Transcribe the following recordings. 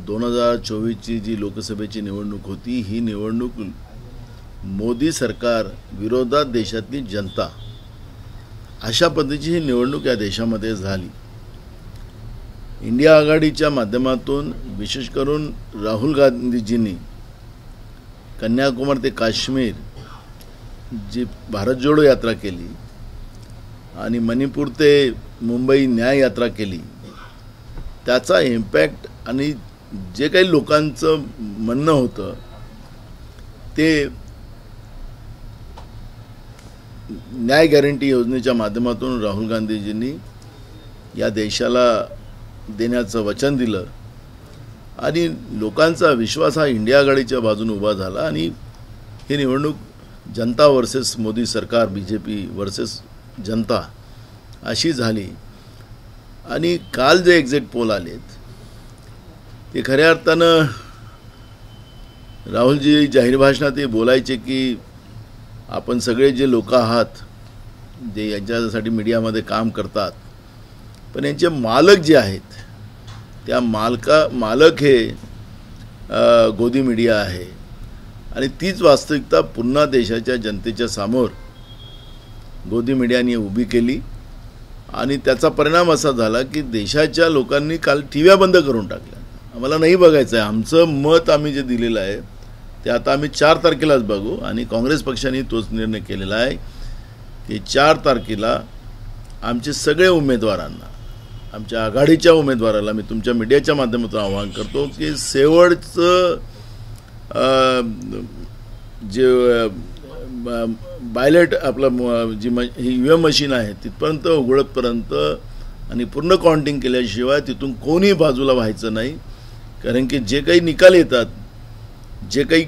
2024ची जी लोकसभेची निवडणूक होती, ही निवडणूक मोदी सरकार विरोधात देशातली जनता अशा पद्धतीची ही निवडणूक या देशामध्ये झाली। इंडिया आघाडीच्या माध्यमातून विशेष करून राहुल गांधीजींनी कन्याकुमारी ते काश्मीर जी भारत जोडो यात्रा केली आणि मणिपूर ते मुंबई न्याय यात्रा केली, त्याचा इम्पॅक्ट आणि जे काही लोकांचं म्हणणं होतं ते न्याय गॅरंटी योजनेच्या माध्यमातून राहुल गांधीजींनी या देशाला देण्याचं वचन दिलं आणि लोकांचा विश्वास हा इंडिया आघाडीच्या बाजूने उभा झाला आणि ही निवडणूक जनता वर्सेस मोदी सरकार, बीजेपी वर्सेस जनता अशी झाली। आणि काल जे एक्झिट पोल आलेत ते खऱ्या अर्थानं राहुलजी जाहीर भाषणात बोलायचे की आपण सगळे जे लोक आहात जे यांच्यासाठी मीडियामध्ये काम करतात, पण यांचे मालक जे आहेत त्या मालक हे गोदी मीडिया आहे आणि तीच वास्तविकता पुन्हा देशाच्या जनतेच्या समोर गोदी मीडियाने उभी केली आणि त्याचा परिणाम असा झाला की देशाच्या लोकांनी काल टीव्या बंद करून टाकल्या। आम्हाला नाही बघायचं आहे, आमचं मत आम्ही जे दिलेलं आहे ते आता आम्ही 4 तारखेलाच बघू आणि काँग्रेस पक्षाने तोच निर्णय केलेला आहे की 4 तारखेला आमचे सगळे उमेदवारांना, आमच्या आघाडीच्या उमेदवाराला मी तुमच्या मीडियाच्या माध्यमातून आवाहन करतो की शेवटचं जे बायलेट आपलं जी EVM मशीन आहे तिथपर्यंत उघडतपर्यंत आणि पूर्ण काउंटिंग केल्याशिवाय तिथून कोणी बाजूला व्हायचं नाही। कारण की जे काही निकाल येतात, जे काही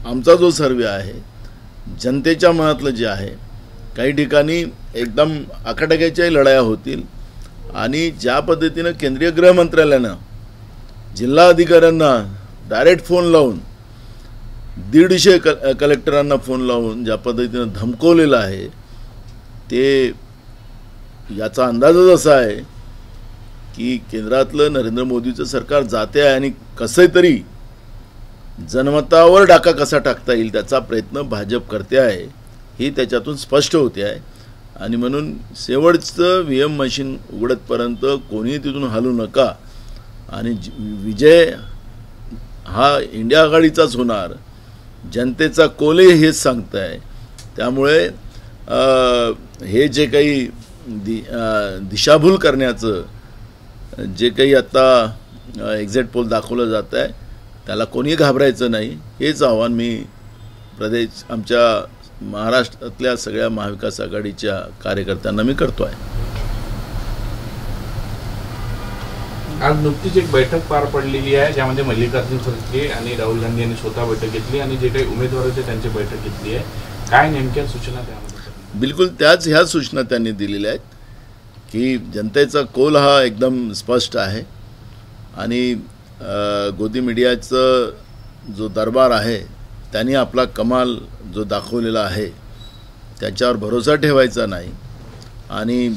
आमचा जो सर्वे आहे जनतेच्या मनातलं जे आहे, काही ठिकाणी एकदम आखाड्याच्याही लढाया होतील आणि ज्या पद्धतीनं केंद्रीय गृहमंत्रालयानं जिल्हा अधिकाऱ्यांना डायरेक्ट फोन लावून 150 कलेक्टरांना फोन लावून ज्या पद्धतीनं धमकवलेलं आहे ते याचा अंदाजच असा आहे की केंद्रातलं नरेंद्र मोदीचं सरकार जाते आहे आणि कसं तरी जनमतावर डाका कसा टाकता येईल त्याचा प्रयत्न भाजप करते आहे, ही त्याच्यातून स्पष्ट होते आहे। आणि म्हणून शेवटचं EVM मशीन उघडतपर्यंत कोणी तिथून हलू नका आणि विजय हा इंडिया आघाडीचाच होणार, जनतेचा कोले हेच सांगत आहे। त्यामुळे हे जे काही दिशाभूल करण्याचं जे काही आता एक्झिट पोल दाखवलं जात आहे त्याला कोणी घाबरायचं नाही, हेच आव्हान मी आमच्या महाराष्ट्रातल्या सगळ्या महाविकास आघाडीच्या कार्यकर्त्यांना मी करतो आहे। आज नुकतीच एक बैठक पार पडलेली आहे ज्यामध्ये मल्लिकार्जुन खरगे आणि राहुल गांधी यांनी स्वतः बैठक घेतली आणि जे काही उमेदवार होते त्यांची बैठक घेतली आहे। काय नेमक्या सूचना त्यामध्ये? बिलकुल त्याच ह्या सूचना त्यांनी दिलेल्या आहेत की जनतेचा कौल हा एकदम स्पष्ट आहे आणि गोदी मीडियाचं जो दरबार आहे त्यांनी आपला कमाल जो दाखवलेला आहे त्याच्यावर भरोसा ठेवायचा नाही आणि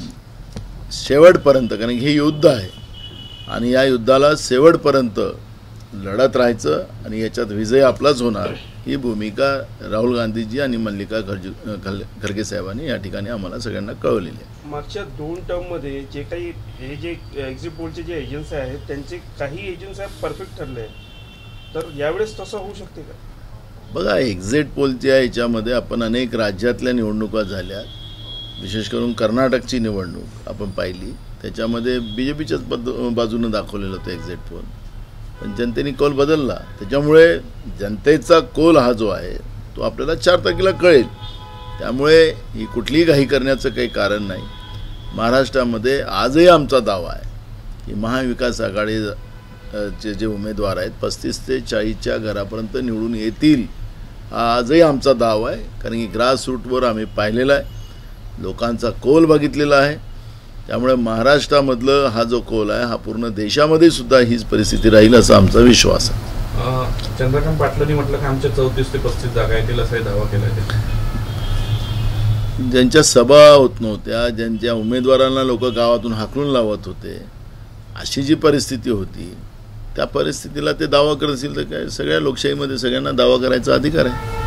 शेवटपर्यंत, कारण हे युद्ध आहे आणि या युद्धाला शेवटपर्यंत लढत राहायचं आणि याच्यात विजय आपलाच होणार, ही भूमिका राहुल गांधीजी आणि खरगे साहेबांनी या ठिकाणी आम्हाला सगळ्यांना कळवलेली आहे। मागच्या 2 टर्ममध्ये जे काही हे जे एक्झिट पोलचे जे एजन्सी आहेत त्यांचे काही एजन्सी परफेक्ट ठरले आहेत, तर यावेळेस तसं होऊ शकते का? बघा, एक्झिट पोलच्या याच्यामध्ये आपण अनेक राज्यातल्या निवडणुका झाल्या, विशेष करून कर्नाटकची निवडणूक आपण पाहिली, त्याच्यामध्ये बीजेपीच्याच बाजूने दाखवलेलं होतं एक्झिट पोल, पण जनतेने कौल बदलला। त्याच्यामुळे जनतेचा कौल हा जो आहे तो आपल्याला 4 तारखेला कळेल। त्यामुळे ही कुठलीही घाई करण्याचं काही कारण नाही। महाराष्ट्रामध्ये आजही आमचा दावा आहे की महाविकास आघाडीचे जे उमेदवार आहेत 35 ते 40च्या घरापर्यंत निवडून येतील, हा आजही आमचा दावा आहे। कारण की ग्रासरूटवर आम्ही पाहिलेला आहे, लोकांचा कौल बघितलेला आहे। त्यामुळे महाराष्ट्रामधलं हा जो कौल आहे हा पूर्ण देशामध्ये सुद्धा हीच परिस्थिती राहील असा आमचा विश्वास आहे। चंद्रकांत पाटलांनी म्हटलं की आमच्या 34 ते 35 जागा येतील असाही दावा केला आहे। ज्यांच्या सभा होत नव्हत्या, ज्यांच्या उमेदवारांना लोक गावातून हाकलून लावत होते, अशी जी परिस्थिती होती त्या परिस्थितीला ते दावा करत असतील तर काय, सगळ्या लोकशाहीमध्ये सगळ्यांना दावा करायचा अधिकार आहे.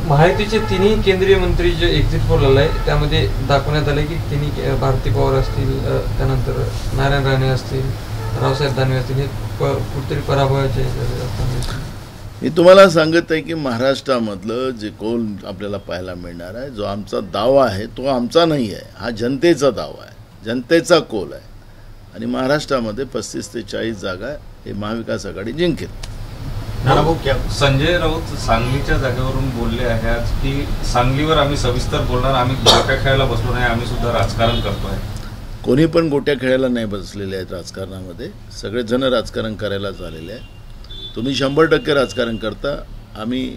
महायुतीचे तिन्ही केंद्रीय मंत्री जे एक्झिट पोल आलाय त्यामध्ये दाखवण्यात आले की तिन्ही भारती पवार असतील, त्यानंतर नारायण राणे असतील, रावसाहेब दानवे असतील, हे कुठेतरी पराभवाचे. मी तुम्हाला सांगत आहे की महाराष्ट्रामधलं जे कौल आपल्याला पाहायला मिळणार आहे, जो आमचा दावा आहे तो आमचा नाही आहे, हा जनतेचा दावा आहे, जनतेचा कौल आहे. आणि महाराष्ट्रामध्ये 35 ते 40 जागा हे महाविकास आघाडी जिंकेल. संजय राऊत सांगलीच्या जागेवरून बोलले आहे आज की सांगलीवर आम्ही सविस्तर बोलणार, आम्ही गोट्या खेळायला बसलो नाही, आम्ही सुद्धा राजकारण करतोय. कोणी पण गोट्या खेळायला नाही बसलेले आहेत राजकारणामध्ये, सगळेजण राजकारण करायला झालेले आहे. तुम्ही 100% राजकारण करता, आम्ही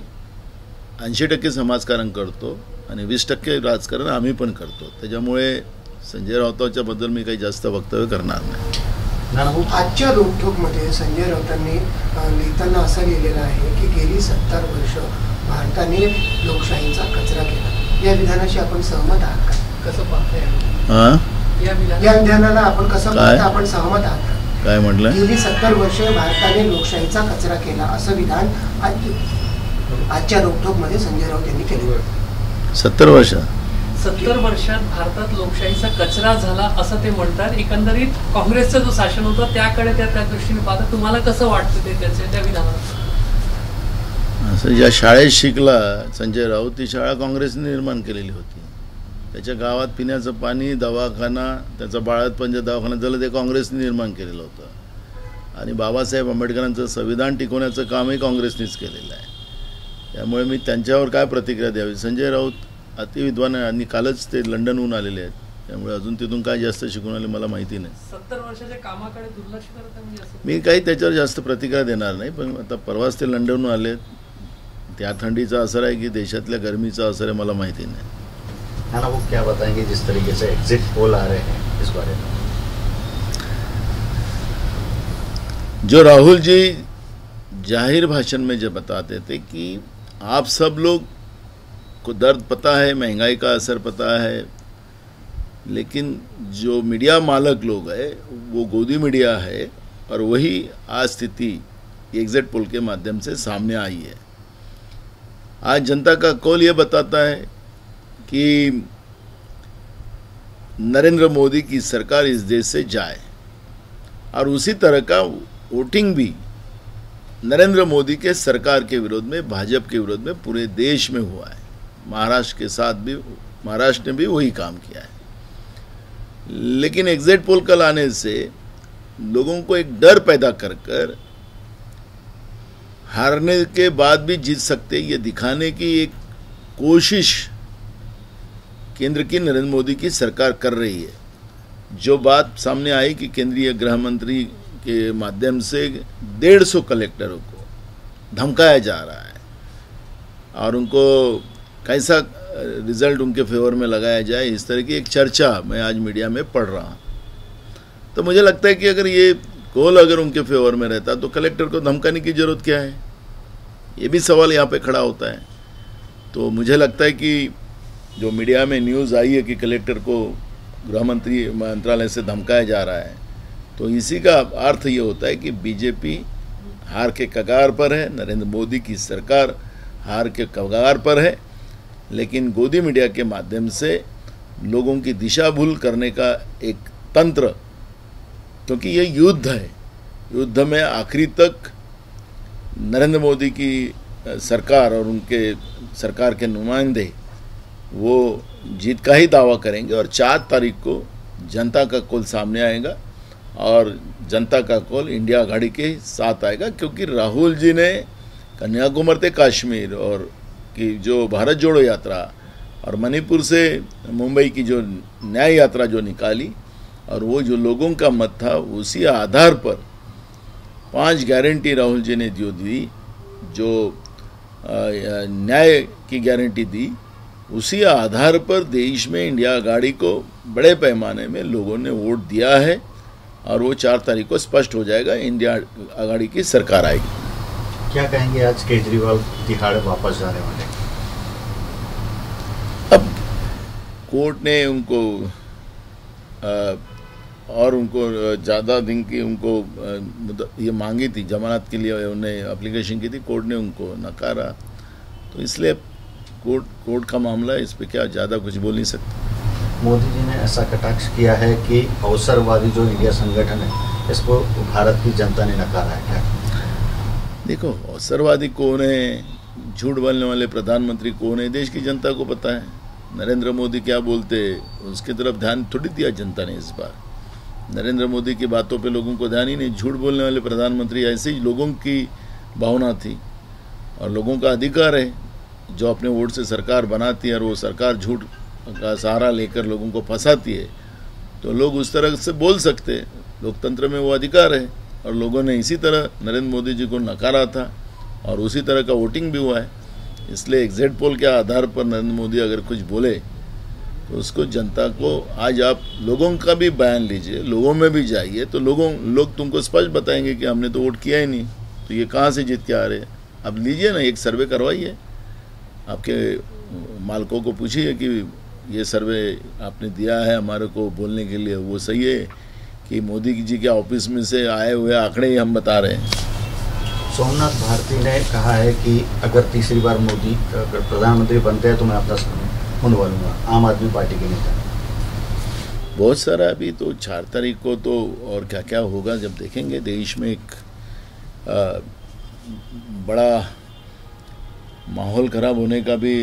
80% समाजकारण करतो आणि 20% राजकारण आम्ही पण करतो. त्याच्यामुळे संजय राऊतांच्याबद्दल मी काही जास्त वक्तव्य करणार नाही. आजच्या रोकठोकमध्ये संजय राऊतांनी लिहिताना असं लिहिलेलं आहे की गेली 70 वर्ष भारताने लोकशाहीचा कचरा केला. या विधानाशी आपण सहमत आहात का? कसं पाहताय या विधानाला आपण कसं पाहता? आपण सहमत आहात का? काय म्हटलं? गेली 70 वर्ष भारताने लोकशाहीचा कचरा केला असं विधान आजच्या रोकठोकमध्ये संजय राऊत यांनी केलं. 70 वर्षात भारतात लोकशाहीचा कचरा झाला असं ते म्हणतात. एकंदरीत काँग्रेसचं जो शासन होतं त्याकडे त्या दृष्टीने पाहता तुम्हाला कसं वाटतं ते त्या विधानात? असं ज्या शाळेत शिकला संजय राऊत, ती शाळा काँग्रेसने निर्माण केलेली होती. त्याच्या गावात पिण्याचं पाणी, दवाखाना, त्याचा बाळातपणचा दवाखाना झालं ते काँग्रेसने निर्माण केलेलं होतं. आणि बाबासाहेब आंबेडकरांचं संविधान टिकवण्याचं कामही काँग्रेसनेच केलेलं आहे. त्यामुळे मी त्यांच्यावर काय प्रतिक्रिया द्यावी? संजय राऊत अतिविद्वान आहे आणि कालच ते लंडनहून आलेले आहेत, त्यामुळे अजून तिथून काय जास्त शिकून आले मला माहिती नाही. 70 वर्षाच्या कामाकडे दुर्लक्ष करत म्हणजे मी काही त्याच्यावर जास्त प्रतिक्रिया देणार नाही. पण आता परवाच ते लंडनहून आले, त्या थंडीचा असर आहे की देशातल्या गरमीचा असर आहे मला माहिती नाही. नाना वो क्या बताएंगे जिस तरीके से एग्जिट पोल आ रहे हैं इस बारे में? जो राहुल जी जाहिर भाषण में जब बताते थे कि आप सब लोग को दर्द पता है, महंगाई का असर पता है, लेकिन जो मीडिया मालक लोग हैं वो गोदी मीडिया है और वही आज स्थिति एग्जिट पोल के माध्यम से सामने आई है. आज जनता का कौल ये बताता है कि नरेंद्र मोदी की सरकार इस देश से जाए, और उसी तरह का वोटिंग भी नरेंद्र मोदी के सरकार के विरोध में, भाजपा के विरोध में पूरे देश में हुआ है. महाराष्ट्र के साथ भी, महाराष्ट्र ने भी वही काम किया है. लेकिन एग्जिट पोल कल आने से लोगों को एक डर पैदा कर कर हारने के बाद भी जीत सकते ये दिखाने की एक कोशिश केंद्र की नरेंद्र मोदी की सरकार कर रही है. जो बात सामने आई कि केंद्रीय गृह मंत्री के माध्यम से 150 कलेक्टरों को धमकाया जा रहा है और उनको कैसा रिजल्ट उनके फेवर में लगाया जाए, इस तरह की एक चर्चा मैं आज मीडिया में पढ़ रहा हूँ. तो मुझे लगता है कि अगर ये कॉल अगर उनके फेवर में रहता तो कलेक्टर को धमकाने की ज़रूरत क्या है, ये भी सवाल यहाँ पे खड़ा होता है. तो मुझे लगता है कि जो मीडिया में न्यूज़ आई है कि कलेक्टर को गृह मंत्री मंत्रालय से धमकाया जा रहा है, तो इसी का अर्थ ये होता है कि बीजेपी हार के कगार पर है, नरेंद्र मोदी की सरकार हार के कगार पर है. लेकिन गोदी मीडिया के माध्यम से लोगों की दिशा भूल करने का एक तंत्र, क्योंकि ये युद्ध है, युद्ध में आखिरी तक नरेंद्र मोदी की सरकार और उनके सरकार के नुमाइंदे वो जीत का ही दावा करेंगे और 4 तारीख को जनता का कौल सामने आएगा और जनता का कौल इंडिया आघाड़ी के साथ आएगा. क्योंकि राहुल जी ने कन्याकुमारी से कश्मीर और की जो भारत जोड़ो यात्रा और मणिपुर से मुंबई की जो न्याय यात्रा जो निकाली, और वो जो लोगों का मत था उसी आधार पर 5 गारंटी राहुल जी ने जो दी, जो न्याय की गारंटी दी, उसी आधार पर देश में इंडिया आघाड़ी को बड़े पैमाने में लोगों ने वोट दिया है और वो 4 तारीख को स्पष्ट हो जाएगा, इंडिया आघाड़ी की सरकार आएगी. क्या कहेंगे आज केजरीवाल तिहाड़ वापस जाने वाले? अब कोर्ट ने उनको और उनको ज़्यादा दिन की उनको ये मांगी थी, जमानत के लिए उन्हें एप्लीकेशन की थी, कोर्ट ने उनको नकारा। तो इसलिए कोर्ट का मामला है, इस पर क्या ज़्यादा कुछ बोल नहीं सकते। मोदी जी ने ऐसा कटाक्ष किया है कि अवसरवादी जो इंडिया संगठन है इसको भारत की जनता ने नकारा है। क्या देखो, अवसरवादी कौन है, झूठ बोलने वाले प्रधानमंत्री कौन है, देश की जनता को पता है। नरेंद्र मोदी क्या बोलते उसकी तरफ ध्यान थोड़ी दिया जनता ने इस बार। नरेंद्र मोदी की बातों पे लोगों को ध्यान ही नहीं। झूठ बोलने वाले प्रधानमंत्री, ऐसे ही लोगों की भावना थी और लोगों का अधिकार है जो अपने वोट से सरकार बनाती है और वो सरकार झूठ का सहारा लेकर लोगों को फंसाती है, तो लोग उस तरह से बोल सकते हैं। लोकतंत्र में वो अधिकार है और लोगों ने इसी तरह नरेंद्र मोदी जी को नकारा था और उसी तरह का वोटिंग भी हुआ है। इसलिए एग्जिट पोल के आधार पर नरेंद्र मोदी अगर कुछ बोले तो उसको जनता को, आज आप लोगों का भी बयान लीजिए, लोगों में भी जाइए, तो लोग तुमको स्पष्ट बताएंगे कि हमने तो वोट किया ही नहीं, तो ये कहाँ से जीत के आ रहे हैं। अब लीजिए ना, एक सर्वे करवाइए, आपके मालिकों को पूछिए कि ये सर्वे आपने दिया है हमारे को बोलने के लिए, वो सही है कि मोदी जी के ऑफिस में से आए हुए आंकड़े ही हम बता रहे हैं। सोमनाथ भारती ने कहा है कि अगर तीसरी बार मोदी अगर प्रधानमंत्री बनते हैं तो मैं अपना होने वालूंगा, आम आदमी पार्टी के नेता। बहुत सारा अभी तो 4 तारीख को तो और क्या क्या होगा जब देखेंगे। देश में एक बड़ा माहौल खराब होने का भी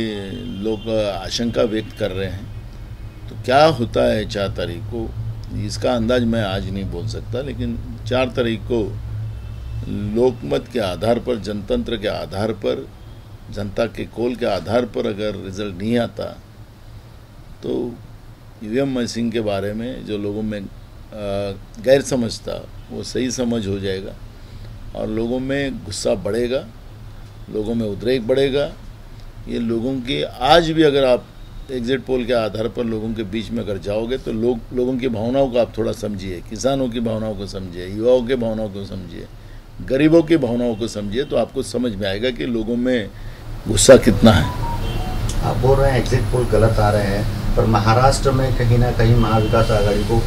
लोग आशंका व्यक्त कर रहे हैं। तो क्या होता है 4 तारीख को, इसका अंदाज मैं आज नहीं बोल सकता, लेकिन 4 तारीख को लोकमत के आधार पर, जनतंत्र के आधार पर, जनता के कॉल के आधार पर अगर रिजल्ट नहीं आता तो ईवीएम मशीन के बारे में जो लोगों में गैर समझ था वो सही समझ हो जाएगा और लोगों में गुस्सा बढ़ेगा, लोगों में उद्रेक बढ़ेगा। ये लोगों की आज भी अगर आप एग्जिट पोल के आधार पर लोगों के बीच में अगर जाओगे तो लोगों की भावनाओं को आप थोड़ा समझिए, किसानों की भावनाओं को समझिए, युवाओं की भावनाओं को समझिए, गरीबों की भावनाओं को समझिए, तो आपको समझ में आएगा कि लोगों में गुस्सा कितना है। आप बोल रहे हैं एग्जिट पोल गलत आ रहे हैं, पर महाराष्ट्र में कहीं ना कहीं महाविकास आघाड़ी को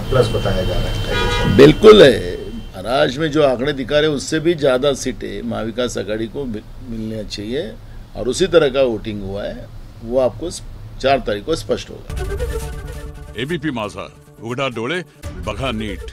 प्लस बताया जा रहा है। बिल्कुल है, महाराष्ट्र में जो आंकड़े दिखा रहे हैं उससे भी ज़्यादा सीटें महाविकास आघाड़ी को मिलनी चाहिए और उसी तरह का वोटिंग हुआ है, वो आपको 4 तारीख को स्पष्ट होगा। एबीपी माझा, उघडा डोळे बघा नीट।